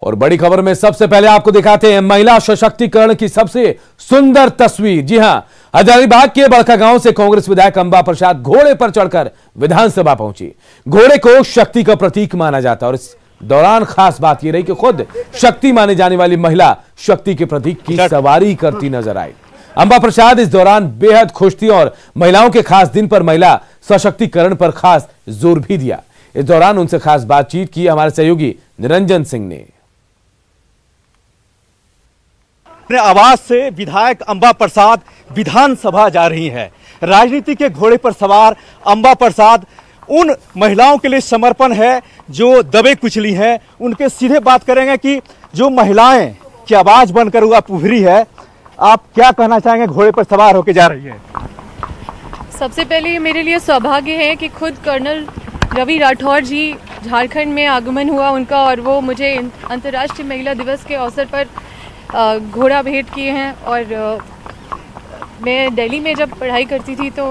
और बड़ी खबर में सबसे पहले आपको दिखाते हैं महिला सशक्तिकरण की सबसे सुंदर तस्वीर। जी हां, हजारीबाग के बड़कागांव से कांग्रेस विधायक अंबा प्रसाद घोड़े पर चढ़कर विधानसभा पहुंची। घोड़े को शक्ति का प्रतीक माना जाता है और इस दौरान खास बात यह रही कि खुद शक्ति माने जाने वाली महिला शक्ति के प्रतीक की सवारी करती नजर आई। अंबा प्रसाद इस दौरान बेहद खुश थी और महिलाओं के खास दिन पर महिला सशक्तिकरण पर खास जोर भी दिया। इस दौरान उनसे खास बातचीत की हमारे सहयोगी निरंजन सिंह ने। अपने आवाज से विधायक अंबा प्रसाद विधानसभा जा रही हैं। राजनीति के घोड़े पर सवार अंबा प्रसाद उन महिलाओं के लिए समर्पण है जो दबे कुचली हैं। उनके सीधे बात करेंगे कि जो महिलाएं की आवाज बनकर वो आप उभरी है, आप क्या कहना चाहेंगे घोड़े पर सवार होकर जा रही है? सबसे पहले ये मेरे लिए सौभाग्य है कि खुद कर्नल रवि राठौर जी झारखंड में आगमन हुआ उनका, और वो मुझे अंतर्राष्ट्रीय महिला दिवस के अवसर पर घोड़ा भेंट किए हैं। और मैं दिल्ली में जब पढ़ाई करती थी तो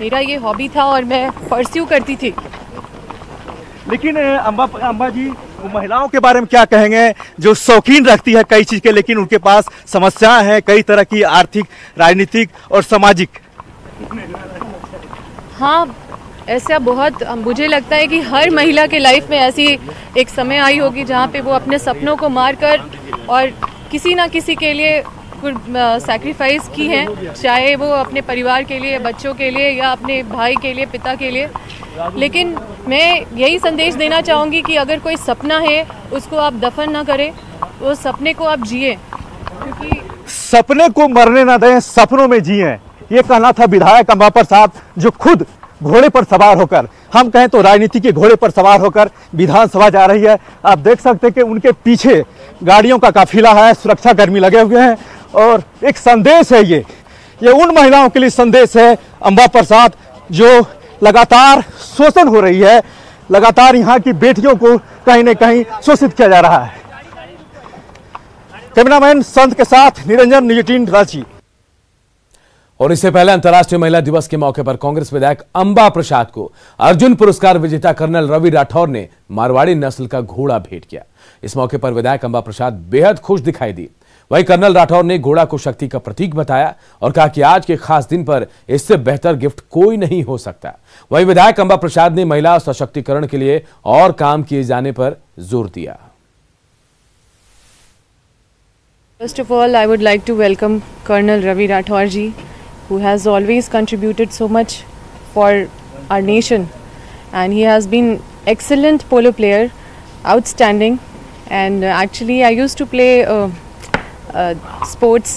मेरा ये हॉबी था और मैं परस्यू करती थी। लेकिन अंबा जी, वो महिलाओं के बारे में क्या कहेंगे जो शौकीन रखती है कई चीज़ के, लेकिन उनके पास समस्याएं हैं कई तरह की, आर्थिक, राजनीतिक और सामाजिक? हाँ, ऐसा बहुत मुझे लगता है कि हर महिला के लाइफ में ऐसी एक समय आई होगी जहाँ पे वो अपने सपनों को मारकर और किसी ना किसी के लिए सैक्रिफाइस की हैं, चाहे वो अपने परिवार के लिए, बच्चों के लिए या अपने भाई के लिए, पिता के लिए। लेकिन मैं यही संदेश देना चाहूँगी कि अगर कोई सपना है उसको आप दफन ना करें, वो सपने को आप जिए, क्योंकि सपने को मरने ना दें, सपनों में जिए। ये कहना था विधायक अंबा प्रसाद जो खुद घोड़े पर सवार होकर, हम कहें तो राजनीति के घोड़े पर सवार होकर विधानसभा जा रही है। आप देख सकते हैं कि उनके पीछे गाड़ियों का काफिला है, सुरक्षा कर्मी लगे हुए हैं और एक संदेश है ये उन महिलाओं के लिए संदेश है अंबा प्रसाद जो लगातार शोषण हो रही है, लगातार यहाँ की बेटियों को कहीं न कहीं शोषित किया जा रहा है। कैमरामैन संत के साथ निरंजन, न्यूज़ 18 रांची। और इससे पहले अंतर्राष्ट्रीय महिला दिवस के मौके पर कांग्रेस विधायक अंबा प्रसाद को अर्जुन पुरस्कार विजेता कर्नल रवि राठौर ने मारवाड़ी नस्ल का घोड़ा भेंट किया। इस मौके पर विधायक अंबा प्रसाद बेहद खुश दिखाई दी। वहीं कर्नल राठौर ने घोड़ा को शक्ति का प्रतीक बताया और कहा कि आज के खास दिन पर इससे बेहतर गिफ्ट कोई नहीं हो सकता। वहीं विधायक अंबा प्रसाद ने महिला सशक्तिकरण के लिए और काम किए जाने पर जोर दिया। First of all, I would like to welcome Colonel Ravi Rathore ji, who has always contributed so much for our nation, and he has been excellent polo player, outstanding. And actually I used to play sports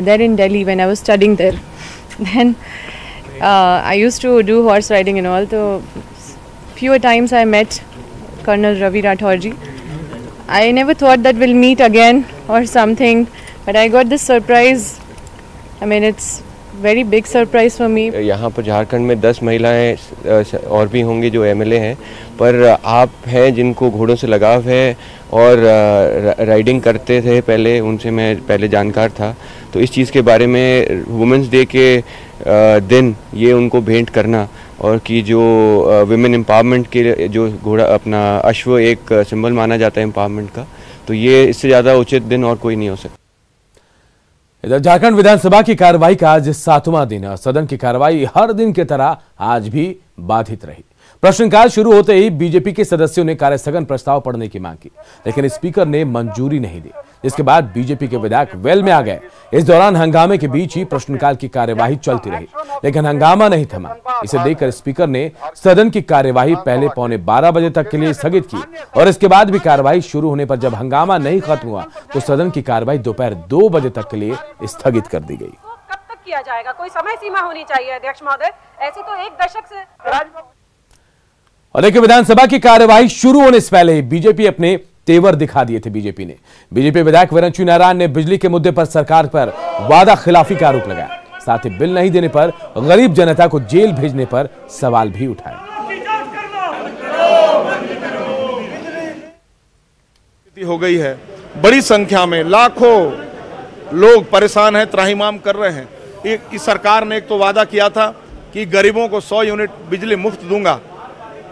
there in Delhi when I was studying there. Then I used to do horse riding and all. So few times I met Colonel Ravi Rathore ji. I never thought that we'll meet again or something, but I got this surprise. I mean, it's very big surprise for me. यहाँ पर झारखंड में 10 महिलाएं और भी होंगी जो MLA हैं, पर आप हैं जिनको घोड़ों से लगाव है और राइडिंग करते थे पहले, उनसे मैं पहले जानकार था। तो इस चीज़ के बारे में वुमेंस डे के दिन ये उनको भेंट करना और कि जो विमेन एम्पावरमेंट के जो घोड़ा अपना अश्व एक सिंबल माना जाता है एम्पावरमेंट का, तो ये इससे ज़्यादा उचित दिन और कोई नहीं हो सकता। इधर झारखंड विधानसभा की कार्रवाई का आज 7वां दिन है। सदन की कार्रवाई हर दिन की तरह आज भी बाधित रही। प्रश्नकाल शुरू होते ही बीजेपी के सदस्यों ने कार्यस्थगन प्रस्ताव पढ़ने की मांग की, लेकिन स्पीकर ने मंजूरी नहीं दी, जिसके बाद बीजेपी के विधायक वेल में आ गए। इस दौरान हंगामे के बीच ही प्रश्नकाल की कार्यवाही चलती रही, लेकिन हंगामा नहीं थमा। इसे देखकर स्पीकर ने सदन की कार्यवाही पहले 11:15 बजे तक के लिए स्थगित की और इसके बाद भी कार्यवाही शुरू होने पर जब हंगामा नहीं खत्म हुआ तो सदन की कार्यवाही दोपहर 2 बजे तक के लिए स्थगित कर दी गई। कब तक किया जाएगा? कोई समय सीमा होनी चाहिए अध्यक्ष महोदय। ऐसे तो 1 दशक से। और देखिए, विधानसभा की कार्यवाही शुरू होने से पहले ही बीजेपी अपने तेवर दिखा दिए थे। बीजेपी विधायक वीरंचू नारायण ने बिजली के मुद्दे पर सरकार पर वादा खिलाफी का आरोप लगाया, साथ ही बिल नहीं देने पर गरीब जनता को जेल भेजने पर सवाल भी उठाए। हो गई है, बड़ी संख्या में लाखों लोग परेशान हैं, त्राहिमाम कर रहे हैं। इस सरकार ने एक तो वादा किया था कि गरीबों को 100 यूनिट बिजली मुफ्त दूंगा,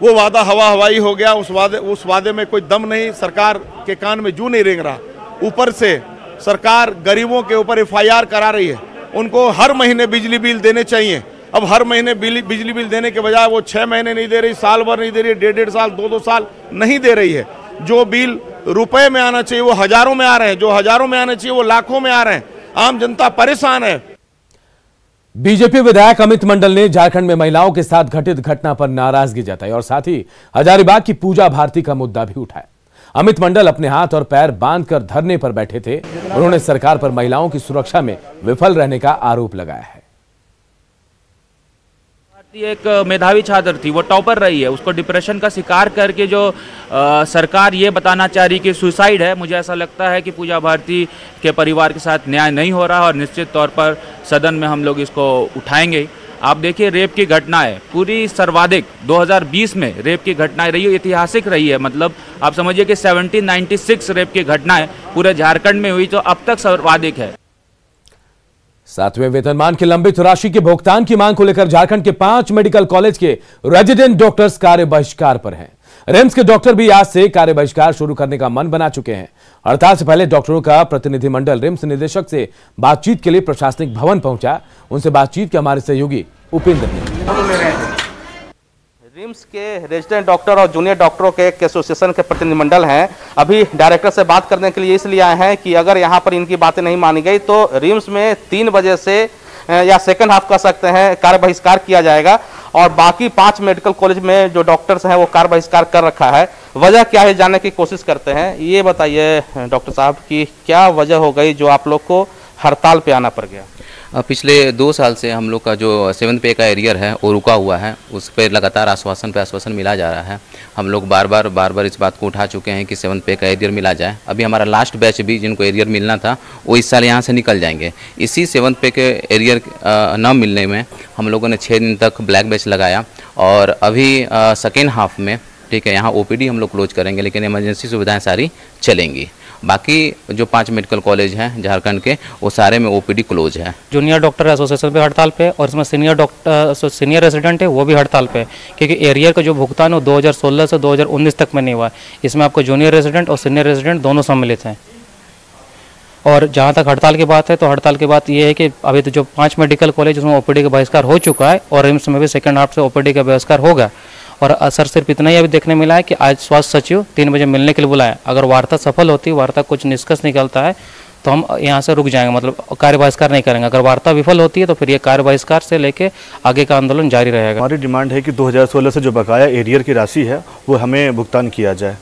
वो वादा हवा हवाई हो गया। उस वादे में कोई दम नहीं, सरकार के कान में जू नहीं रेंग रहा। ऊपर से सरकार गरीबों के ऊपर FIR करा रही है। उनको हर महीने बिजली बिल देने चाहिए। अब हर महीने बिजली बिल देने के बजाय वो 6 महीने नहीं दे रही, साल भर नहीं दे रही, 1.5 साल 2-2 साल नहीं दे रही है। जो बिल रुपए में आना चाहिए वो हजारों में आ रहे हैं, जो हजारों में आने चाहिए वो लाखों में आ रहे हैं। आम जनता परेशान है। बीजेपी विधायक अमित मंडल ने झारखंड में महिलाओं के साथ घटित घटना पर नाराजगी जताई और साथ ही हजारीबाग की पूजा भारती का मुद्दा भी उठाया। अमित मंडल अपने हाथ और पैर बांधकर धरने पर बैठे थे। उन्होंने सरकार पर महिलाओं की सुरक्षा में विफल रहने का आरोप लगाया है। एक मेधावी छात्र थी, वो टॉपर रही है, उसको डिप्रेशन का शिकार करके जो सरकार ये बताना चाह रही कि सुसाइड है, मुझे ऐसा लगता है कि पूजा भारती के परिवार के साथ न्याय नहीं हो रहा और निश्चित तौर पर सदन में हम लोग इसको उठाएंगे। आप देखिए रेप की घटना है पूरी सर्वाधिक 2020 में रेप की घटनाएं रही है, ऐतिहासिक रही है। मतलब आप समझिए कि 1796 रेप की घटनाएं पूरे झारखंड में हुई, तो अब तक सर्वाधिक है। 7वें वेतनमान की लंबित राशि के भुगतान की मांग को लेकर झारखंड के 5 मेडिकल कॉलेज के रेजिडेंट डॉक्टर्स कार्य बहिष्कार पर हैं। रिम्स के डॉक्टर भी आज से कार्य बहिष्कार शुरू करने का मन बना चुके हैं। हड़ताल से पहले डॉक्टरों का प्रतिनिधिमंडल रिम्स निदेशक से बातचीत के लिए प्रशासनिक भवन पहुंचा। उनसे बातचीत के हमारे सहयोगी उपेंद्र ने। रिम्स के रेजिडेंट डॉक्टर और जूनियर डॉक्टरों के एक एसोसिएशन के प्रतिनिधिमंडल हैं। अभी डायरेक्टर से बात करने के लिए इसलिए आए हैं कि अगर यहाँ पर इनकी बातें नहीं मानी गई तो रिम्स में 3 बजे से या सेकंड हाफ कह सकते हैं कार्य बहिष्कार किया जाएगा और बाकी 5 मेडिकल कॉलेज में जो डॉक्टर्स हैं वो कार्य बहिष्कार कर रखा है। वजह क्या है जानने की कोशिश करते हैं। ये बताइए डॉक्टर साहब कि क्या वजह हो गई जो आप लोग को हड़ताल पे आना पड़ गया? पिछले 2 साल से हम लोग का जो 7th पे का एरियर है वो रुका हुआ है। उस पर लगातार आश्वासन पे आश्वासन मिला जा रहा है। हम लोग बार बार इस बात को उठा चुके हैं कि 7th पे का एरियर मिला जाए। अभी हमारा लास्ट बैच भी जिनको एरियर मिलना था वो इस साल यहाँ से निकल जाएंगे। इसी 7th पे के एरियर न मिलने में हम लोगों ने 6 दिन तक ब्लैक बैच लगाया और अभी सेकेंड हाफ में ठीक है यहाँ OPD हम लोग क्लोज करेंगे, लेकिन इमरजेंसी सुविधाएँ सारी चलेंगी। बाकी जो 5 मेडिकल कॉलेज हैं झारखंड के वो सारे में OPD क्लोज है। जूनियर डॉक्टर एसोसिएशन पे हड़ताल पे और इसमें सीनियर रेजिडेंट है वो भी हड़ताल पे, क्योंकि एरियर का जो भुगतान है 2016 से 2019 तक में नहीं हुआ। इसमें आपको जूनियर रेजिडेंट और सीनियर रेजिडेंट दोनों सम्मिलित हैं। और जहाँ तक हड़ताल की बात है तो हड़ताल की बात ये है कि अभी तो जो 5 मेडिकल कॉलेज उसमें OPD का बहिष्कार हो चुका है और रिम्स में भी सेकेंड हाफ से OPD का बहिष्कार होगा। और असर सिर्फ इतना ही अभी देखने मिला है कि आज स्वास्थ्य सचिव 3 बजे मिलने के लिए बुलाया। अगर वार्ता सफल होती, वार्ता कुछ निष्कर्ष निकलता है तो हम यहाँ से रुक जाएंगे, मतलब कार्य बहिष्कार नहीं करेंगे। अगर वार्ता विफल होती है तो फिर ये कार्य बहिष्कार से लेके आगे का आंदोलन जारी रहेगा। हमारी डिमांड है कि 2016 से जो बकाया एरियर की राशि है वो हमें भुगतान किया जाए।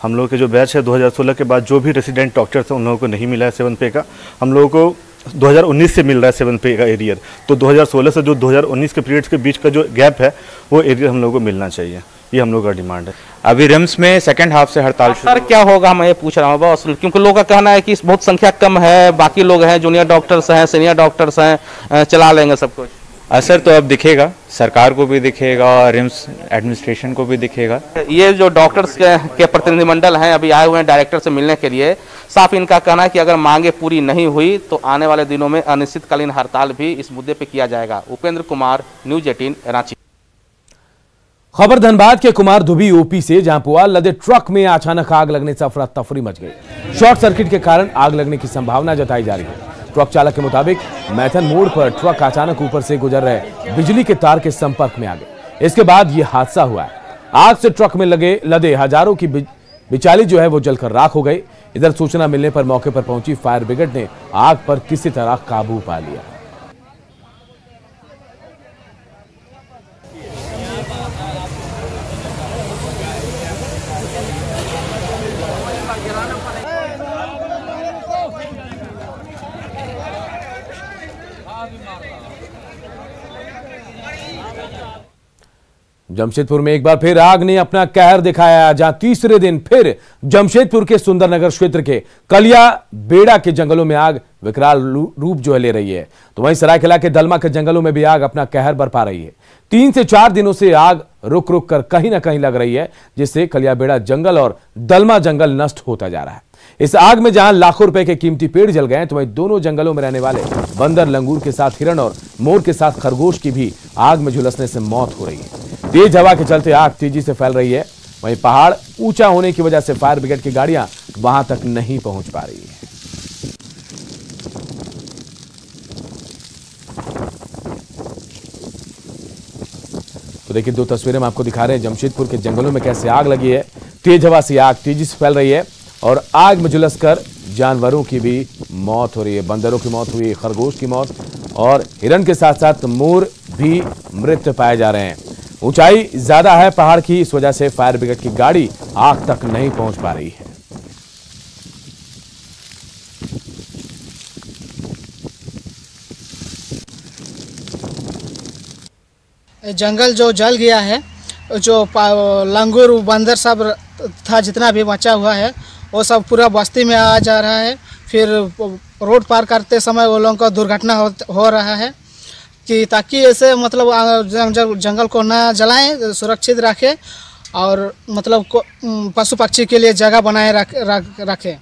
हम लोग के जो बैच है 2016 के बाद जो भी रेसिडेंट डॉक्टर्स हैं उन लोगों को नहीं मिला है 7th पे का। हम लोगों को 2019 से मिल रहा है 7th पे का एरियर, तो 2016 से जो 2019 के पीरियड्स के बीच का जो गैप है वो एरियर हम लोगों को मिलना चाहिए। ये हम लोग का डिमांड है। अभी रिम्स में सेकंड हाफ से हड़ताल सर क्या होगा मैं ये पूछ रहा हूँ बॉस, क्योंकि लोगों का कहना है कि बहुत संख्या कम है, बाकी लोग हैं जूनियर डॉक्टर्स हैं सीनियर डॉक्टर्स हैं, चला लेंगे सब कुछ। असर तो अब दिखेगा, सरकार को भी दिखेगा और रिम्स एडमिनिस्ट्रेशन को भी दिखेगा। ये जो डॉक्टर्स के प्रतिनिधिमंडल हैं अभी आए हुए हैं डायरेक्टर से मिलने के लिए, साफ इनका कहना है कि अगर मांगे पूरी नहीं हुई तो आने वाले दिनों में अनिश्चितकालीन हड़ताल भी इस मुद्दे पे किया जाएगा। उपेंद्र कुमार, न्यूज 18 रांची। खबर धनबाद के कुमार धुबी OP से, जहां पुआल लदे ट्रक में अचानक आग लगने से अफरा तफरी मच गई। शॉर्ट सर्किट के कारण आग लगने की संभावना जताई जा रही है। ट्रक चालक के मुताबिक मैथन मोड़ पर ट्रक अचानक ऊपर से गुजर रहे बिजली के तार के संपर्क में आ गए। इसके बाद यह हादसा हुआ है। आग से ट्रक में लदे हजारों की बिचाली जो है वो जलकर राख हो गई। इधर सूचना मिलने पर मौके पर पहुंची फायर ब्रिगेड ने आग पर किसी तरह काबू पा लिया। जमशेदपुर में एक बार फिर आग ने अपना कहर दिखाया, जहां तीसरे दिन फिर जमशेदपुर के सुंदरनगर क्षेत्र के कलिया बेड़ा के जंगलों में आग विकराल रूप जो है ले रही है। तो वहीं सरायकेला के दलमा के जंगलों में भी आग अपना कहर बरपा रही है। 3 से 4 दिनों से आग रुक रुक कर कहीं ना कहीं लग रही है, जिससे कलिया बेड़ा जंगल और दलमा जंगल नष्ट होता जा रहा है। इस आग में जहां लाखों रुपए के कीमती पेड़ जल गए, तो वहीं दोनों जंगलों में रहने वाले बंदर, लंगूर के साथ हिरण और मोर के साथ खरगोश की भी आग में झुलसने से मौत हो रही है। तेज हवा के चलते आग तेजी से फैल रही है। वहीं पहाड़ ऊंचा होने की वजह से फायर ब्रिगेड की गाड़ियां वहां तक नहीं पहुंच पा रही है। तो देखिए, दो तस्वीरें हम आपको दिखा रहे हैं जमशेदपुर के जंगलों में कैसे आग लगी है। तेज हवा से आग तेजी से फैल रही है और आग में झुलसकर जानवरों की भी मौत हो रही है। बंदरों की मौत हुई, खरगोश की मौत और हिरण के साथ साथ मोर भी मृत पाए जा रहे हैं। ऊंचाई ज्यादा है पहाड़ की, इस वजह से फायर ब्रिगेड की गाड़ी आग तक नहीं पहुंच पा रही है। जंगल जो जल गया है, जो लंगूर बंदर सब था जितना भी बचा हुआ है वो सब पूरा बस्ती में आ जा रहा है। फिर रोड पार करते समय वो लोगों को दुर्घटना हो रहा है कि ताकि ऐसे मतलब जंगल को ना जलाएं, सुरक्षित रखें और मतलब पशु पक्षी के लिए जगह बनाए रखें।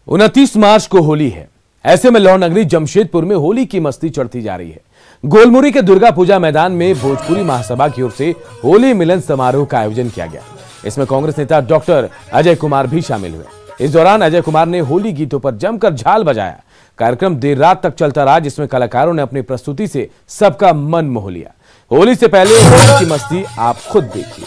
29 मार्च को होली है। ऐसे में लाहौर नगरी जमशेदपुर में होली की मस्ती चढ़ती जा रही है। गोलमुरी के दुर्गा पूजा मैदान में भोजपुरी महासभा की ओर से होली मिलन समारोह का आयोजन किया गया। इसमें कांग्रेस नेता डॉक्टर अजय कुमार भी शामिल हुए। इस दौरान अजय कुमार ने होली गीतों पर जमकर झाल बजाया। कार्यक्रम देर रात तक चलता रहा, जिसमें कलाकारों ने अपनी प्रस्तुति से सबका मन मोह लिया। होली से पहले होली की मस्ती आप खुद देखिए।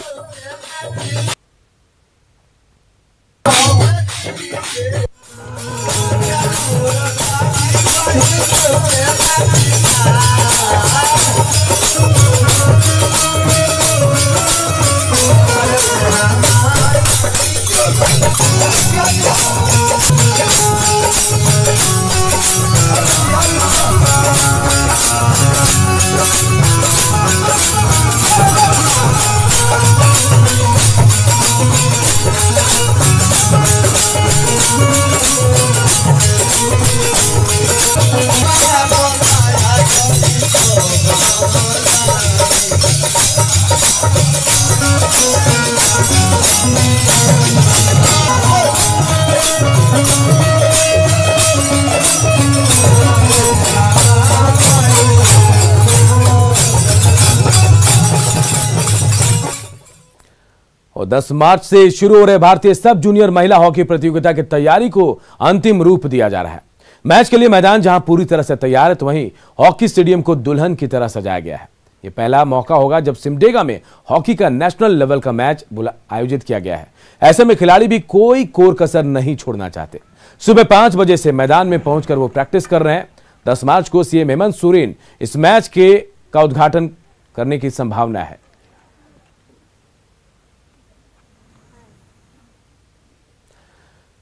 और 10 मार्च से शुरू हो रहे भारतीय सब जूनियर महिला हॉकी प्रतियोगिता की तैयारी को अंतिम रूप दिया जा रहा है। मैच के लिए मैदान जहां पूरी तरह से तैयार है, तो वहीं हॉकी स्टेडियम को दुल्हन की तरह सजाया गया है। यह पहला मौका होगा जब सिमडेगा में हॉकी का नेशनल लेवल का मैच आयोजित किया गया है। ऐसे में खिलाड़ी भी कोई कोर कसर नहीं छोड़ना चाहते। सुबह 5 बजे से मैदान में पहुंचकर वो प्रैक्टिस कर रहे हैं। 10 मार्च को सीएम हेमंत सोरेन इस मैच का उद्घाटन करने की संभावना है।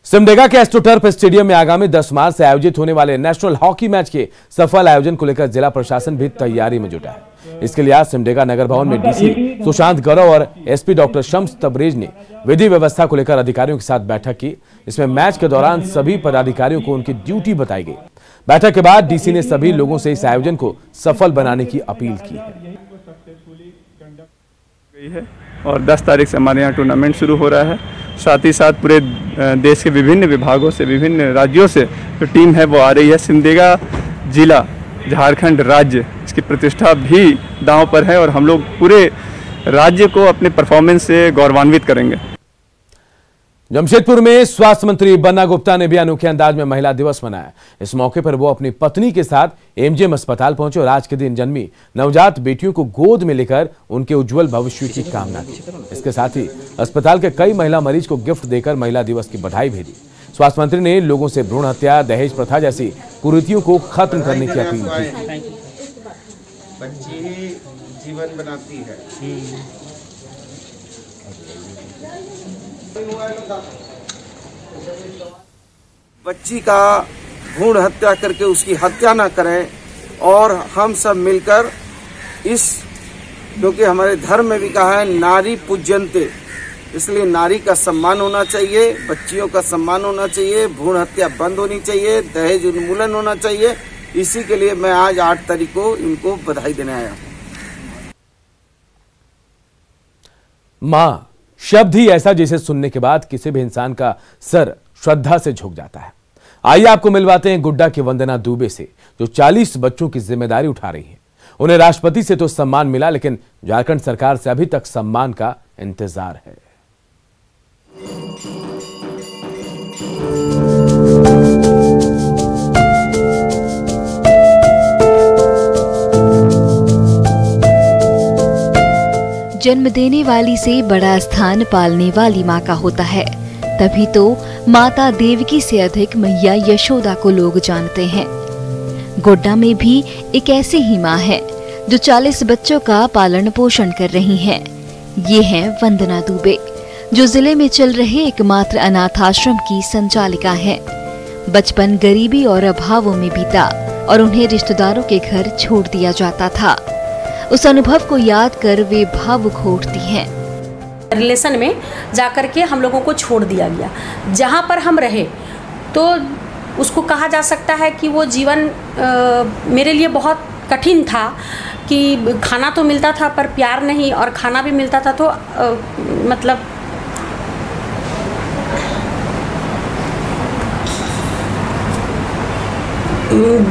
सिमडेगा के एस्ट्रोटर्फ स्टेडियम में आगामी 10 मार्च से आयोजित होने वाले नेशनल हॉकी मैच के सफल आयोजन को लेकर जिला प्रशासन भी तैयारी में जुटा है। इसके लिए आज सिमडेगा नगर भवन में डीसी सुशांत गौरव और एसपी डॉक्टर शम्स तबरेज ने विधि व्यवस्था को लेकर अधिकारियों के साथ बैठक की। इसमें मैच के दौरान सभी पदाधिकारियों को उनकी ड्यूटी बताई गई। बैठक के बाद डीसी ने सभी लोगों से इस आयोजन को सफल बनाने की अपील की है। और 10 तारीख से हमारे यहाँ टूर्नामेंट शुरू हो रहा है। साथ ही साथ पूरे देश के विभिन्न विभागों से, विभिन्न राज्यों से जो टीम है वो आ रही है। सिमडेगा जिला, झारखंड राज्य, इसकी प्रतिष्ठा भी दांव पर है और हम लोग पूरे राज्य को अपने परफॉर्मेंस से गौरवान्वित करेंगे। जमशेदपुर में स्वास्थ्य मंत्री बन्ना गुप्ता ने भी अनोखे अंदाज में महिला दिवस मनाया। इस मौके पर वो अपनी पत्नी के साथ एमजीएम अस्पताल पहुंचे और आज के दिन जन्मी नवजात बेटियों को गोद में लेकर उनके उज्जवल भविष्य की कामना की। इसके साथ ही अस्पताल के कई महिला मरीज को गिफ्ट देकर महिला दिवस की बधाई भेजी। स्वास्थ्य मंत्री ने लोगों से भ्रूण हत्या, दहेज प्रथा जैसी कुरीतियों को खत्म करने की अपील की। बच्ची जीवन बनाती है। बच्ची का भ्रूण हत्या करके उसकी हत्या ना करें और हम सब मिलकर क्योंकि हमारे धर्म में भी कहा है नारी पूज्यन्ते, इसलिए नारी का सम्मान होना चाहिए, बच्चियों का सम्मान होना चाहिए, भ्रूण हत्या बंद होनी चाहिए, दहेज उन्मूलन होना चाहिए। इसी के लिए मैं आज 8 तारीख को इनको बधाई देने आया हूँ। मां शब्द ही ऐसा जिसे सुनने के बाद किसी भी इंसान का सर श्रद्धा से झुक जाता है। आइए आपको मिलवाते हैं गुड्डा की वंदना दुबे से, जो 40 बच्चों की जिम्मेदारी उठा रही है। उन्हें राष्ट्रपति से तो सम्मान मिला, लेकिन झारखंड सरकार से अभी तक सम्मान का इंतजार है। जन्म देने वाली से बड़ा स्थान पालने वाली माँ का होता है, तभी तो माता देवकी से अधिक मैया यशोदा को लोग जानते हैं। गोड्डा में भी एक ऐसी ही माँ है जो 40 बच्चों का पालन पोषण कर रही हैं। ये हैं वंदना दुबे, जो जिले में चल रहे एकमात्र अनाथ आश्रम की संचालिका हैं। बचपन गरीबी और अभावों में बीता और उन्हें रिश्तेदारों के घर छोड़ दिया जाता था। उस अनुभव को याद कर वे भावुक हो उठती हैं। रिलेशन में जाकर के हम लोगों को छोड़ दिया गया। जहाँ पर हम रहे तो उसको कहा जा सकता है कि वो जीवन मेरे लिए बहुत कठिन था कि खाना तो मिलता था पर प्यार नहीं, और खाना भी मिलता था तो मतलब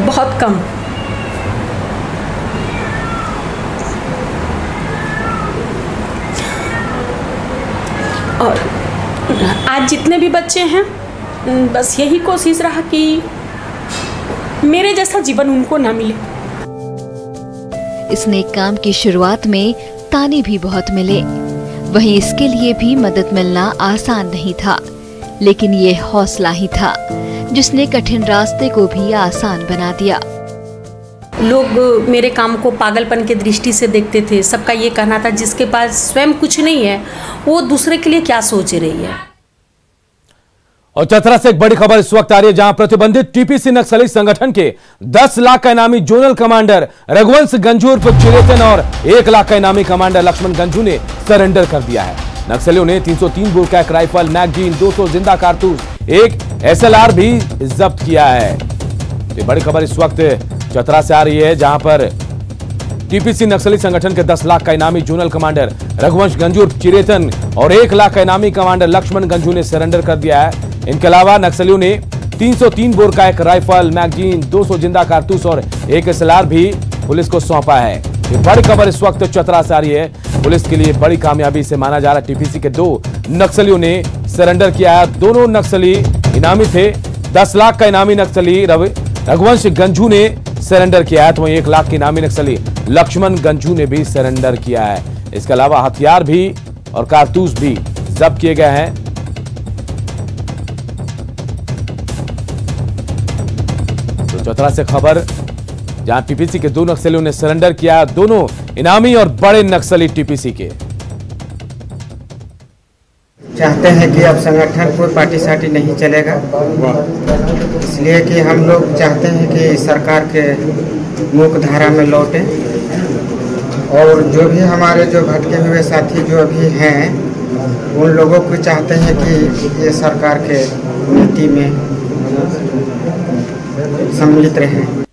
बहुत कम। और आज जितने भी बच्चे हैं, बस यही कोशिश रहा कि मेरे जैसा जीवन उनको ना मिले। इस नेक काम की शुरुआत में ताने भी बहुत मिले, वहीं इसके लिए भी मदद मिलना आसान नहीं था, लेकिन ये हौसला ही था जिसने कठिन रास्ते को भी आसान बना दिया। लोग मेरे काम को पागलपन के दृष्टि से देखते थे। सबका ये कहना था जिसके पास स्वयं कुछ नहीं है वो दूसरे के लिए क्या सोच रही है। और चतरा से एक बड़ी खबर इस वक्त आ रही है, जहां प्रतिबंधित टीपीसी नक्सली संगठन के 10 लाख का इनामी जोनल कमांडर रघुवंश गंजू उर्फ चिरेतन और 1 लाख का इनामी कमांडर लक्ष्मण गंजू ने सरेंडर कर दिया है। नक्सलियों ने 303 बोर का एक राइफल, मैगजीन, 200 जिंदा कारतूस, एक SLR भी जब्त किया है। ये बड़ी खबर इस वक्त चतरा से आ रही है, जहां पर टीपीसी नक्सली संगठन के 10 लाख का इनामी जोनल कमांडर रघुवंश गंजू उर्फ चिरेतन और 1 लाख का इनामी कमांडर लक्ष्मण गंजू ने सरेंडर कर दिया है। इनके अलावा नक्सलियों ने 303 बोर का एक राइफल, मैगजीन, 200 जिंदा कारतूस और एक SLR भी पुलिस को सौंपा है। ये बड़ी खबर इस वक्त चतरा से आ रही है। पुलिस के लिए बड़ी कामयाबी से माना जा रहा है। टीपीसी के 2 नक्सलियों ने सरेंडर किया है। दोनों नक्सली इनामी थे। 10 लाख का इनामी नक्सली रघुवंश गंजू ने सरेंडर किया है, तो वहीं 1 लाख के इनामी नक्सली लक्ष्मण गंजू ने भी सरेंडर किया है। इसके अलावा हथियार भी और कारतूस भी जब्त किए गए हैं। तो चतरा से खबर, जहां टीपीसी के 2 नक्सलियों ने सरेंडर किया, दोनों इनामी और बड़े नक्सली टीपीसी के। चाहते हैं कि अब संगठन कोई पार्टी सार्टी नहीं चलेगा, इसलिए कि हम लोग चाहते हैं कि सरकार के मुख्य धारा में लौटे, और जो भी हमारे जो भटके हुए साथी जो अभी हैं उन लोगों को चाहते हैं कि ये सरकार के नीति में सम्मिलित रहें।